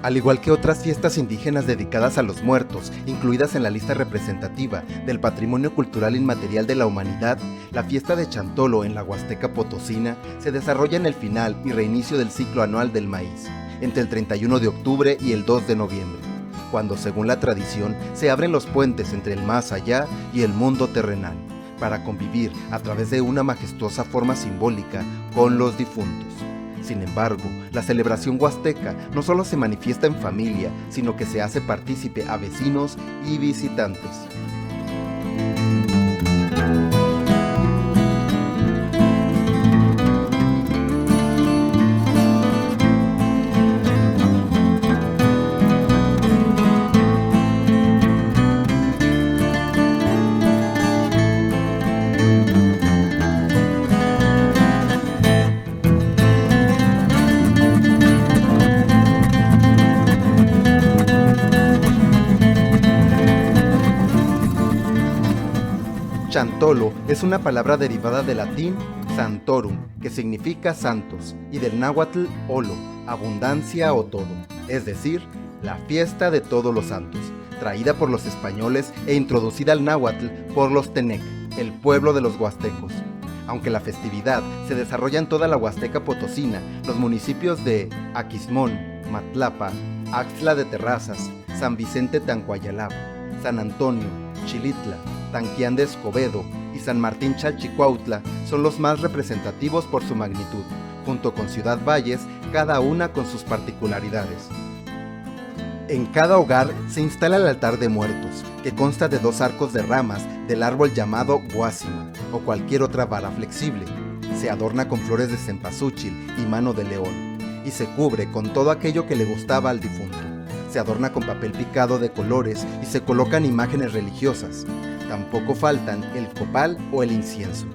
Al igual que otras fiestas indígenas dedicadas a los muertos, incluidas en la lista representativa del Patrimonio Cultural Inmaterial de la Humanidad, la fiesta de Chantolo en la Huasteca Potosina se desarrolla en el final y reinicio del ciclo anual del maíz, entre el 31 de octubre y el 2 de noviembre, cuando, según la tradición, se abren los puentes entre el más allá y el mundo terrenal, para convivir a través de una majestuosa forma simbólica con los difuntos. Sin embargo, la celebración huasteca no solo se manifiesta en familia, sino que se hace partícipe a vecinos y visitantes. Chantolo es una palabra derivada del latín santorum, que significa santos, y del náhuatl olo, abundancia o todo, es decir, la fiesta de todos los santos, traída por los españoles e introducida al náhuatl por los tenec, el pueblo de los huastecos. Aunque la festividad se desarrolla en toda la Huasteca Potosina, los municipios de Aquismón, Matlapa, Axtla de Terrazas, San Vicente Tancuayalab, San Antonio, Xilitla, Tanquián de Escobedo y San Martín Chalchicuautla son los más representativos por su magnitud, junto con Ciudad Valles, cada una con sus particularidades. En cada hogar se instala el altar de muertos, que consta de 2 arcos de ramas del árbol llamado guásima o cualquier otra vara flexible. Se adorna con flores de cempasúchil y mano de león, y se cubre con todo aquello que le gustaba al difunto. Se adorna con papel picado de colores y se colocan imágenes religiosas. Tampoco faltan el copal o el incienso.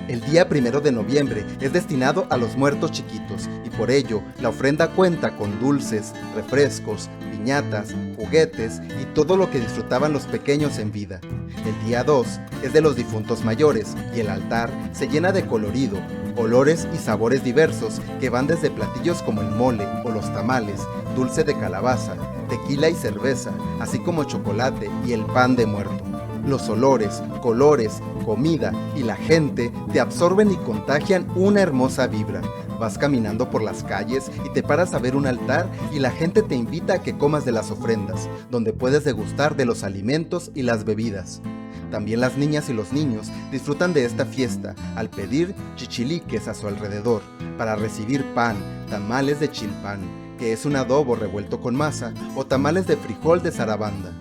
El día 1 de noviembre es destinado a los muertos chiquitos y por ello la ofrenda cuenta con dulces, refrescos, piñatas, juguetes y todo lo que disfrutaban los pequeños en vida. El día 2 es de los difuntos mayores y el altar se llena de colorido, olores y sabores diversos que van desde platillos como el mole o los tamales, dulce de calabaza, tequila y cerveza, así como chocolate y el pan de muerto. Los olores, colores, comida y la gente te absorben y contagian una hermosa vibra. Vas caminando por las calles y te paras a ver un altar y la gente te invita a que comas de las ofrendas, donde puedes degustar de los alimentos y las bebidas. También las niñas y los niños disfrutan de esta fiesta al pedir chichiliques a su alrededor, para recibir pan, tamales de chilpán, que es un adobo revuelto con masa, o tamales de frijol de zarabanda.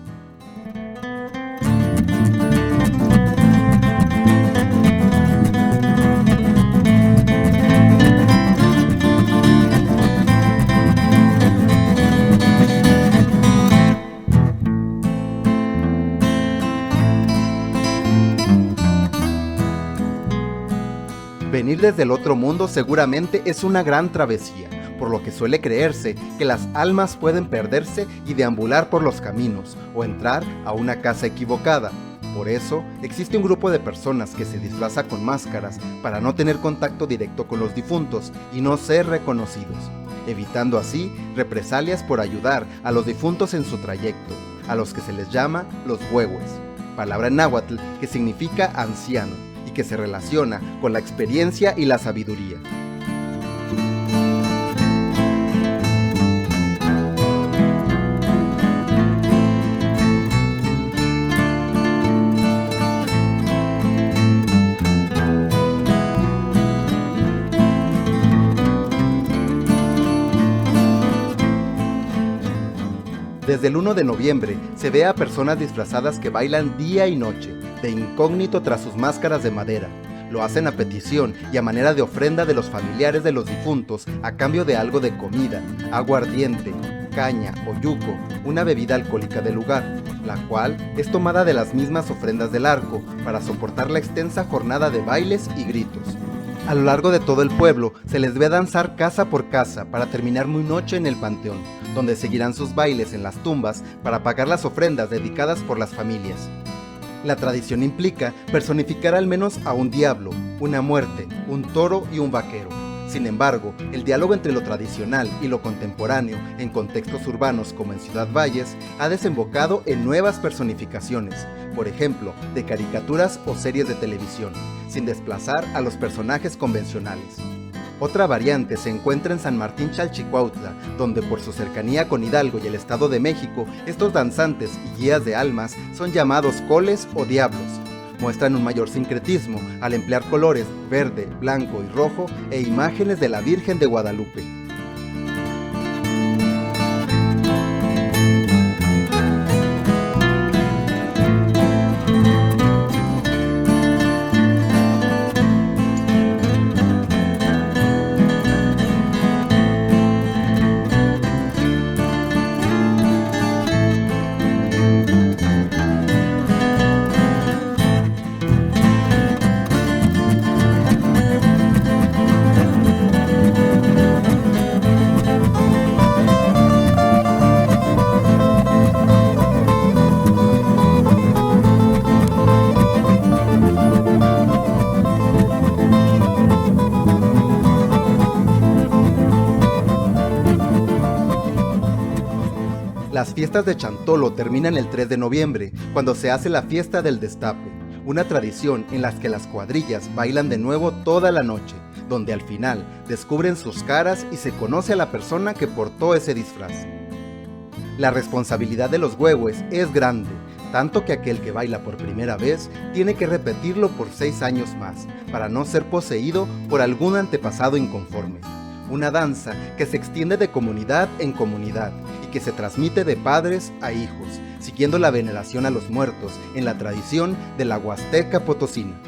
Venir desde el otro mundo seguramente es una gran travesía, por lo que suele creerse que las almas pueden perderse y deambular por los caminos o entrar a una casa equivocada. Por eso, existe un grupo de personas que se disfraza con máscaras para no tener contacto directo con los difuntos y no ser reconocidos, evitando así represalias por ayudar a los difuntos en su trayecto, a los que se les llama los huehues, palabra en náhuatl que significa anciano, y que se relaciona con la experiencia y la sabiduría. Desde el 1 de noviembre se ve a personas disfrazadas que bailan día y noche, de incógnito tras sus máscaras de madera. Lo hacen a petición y a manera de ofrenda de los familiares de los difuntos a cambio de algo de comida, aguardiente, caña o yuco, una bebida alcohólica del lugar, la cual es tomada de las mismas ofrendas del arco para soportar la extensa jornada de bailes y gritos. A lo largo de todo el pueblo se les ve danzar casa por casa para terminar muy noche en el panteón, donde seguirán sus bailes en las tumbas para pagar las ofrendas dedicadas por las familias. La tradición implica personificar al menos a un diablo, una muerte, un toro y un vaquero. Sin embargo, el diálogo entre lo tradicional y lo contemporáneo en contextos urbanos como en Ciudad Valles ha desembocado en nuevas personificaciones, por ejemplo, de caricaturas o series de televisión, sin desplazar a los personajes convencionales. Otra variante se encuentra en San Martín Chalchicuautla, donde por su cercanía con Hidalgo y el Estado de México, estos danzantes y guías de almas son llamados coles o diablos. Muestran un mayor sincretismo al emplear colores verde, blanco y rojo e imágenes de la Virgen de Guadalupe. Las fiestas de Chantolo terminan el 3 de noviembre, cuando se hace la fiesta del Destape, una tradición en la que las cuadrillas bailan de nuevo toda la noche, donde al final descubren sus caras y se conoce a la persona que portó ese disfraz. La responsabilidad de los huehues es grande, tanto que aquel que baila por primera vez tiene que repetirlo por 6 años más, para no ser poseído por algún antepasado inconforme. Una danza que se extiende de comunidad en comunidad y que se transmite de padres a hijos, siguiendo la veneración a los muertos en la tradición de la Huasteca Potosina.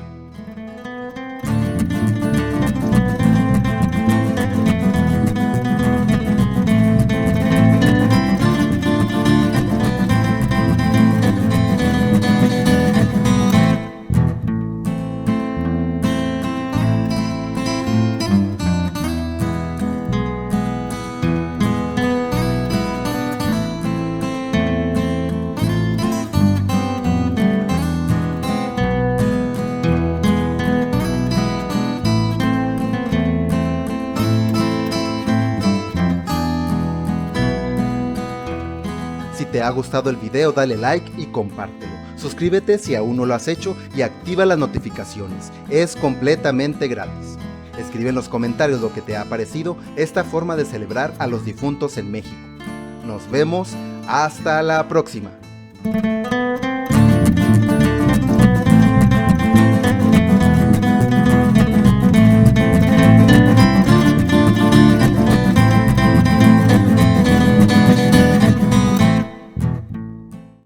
Si te ha gustado el video, dale like y compártelo. Suscríbete si aún no lo has hecho y activa las notificaciones. Es completamente gratis. Escribe en los comentarios lo que te ha parecido esta forma de celebrar a los difuntos en México. Nos vemos hasta la próxima.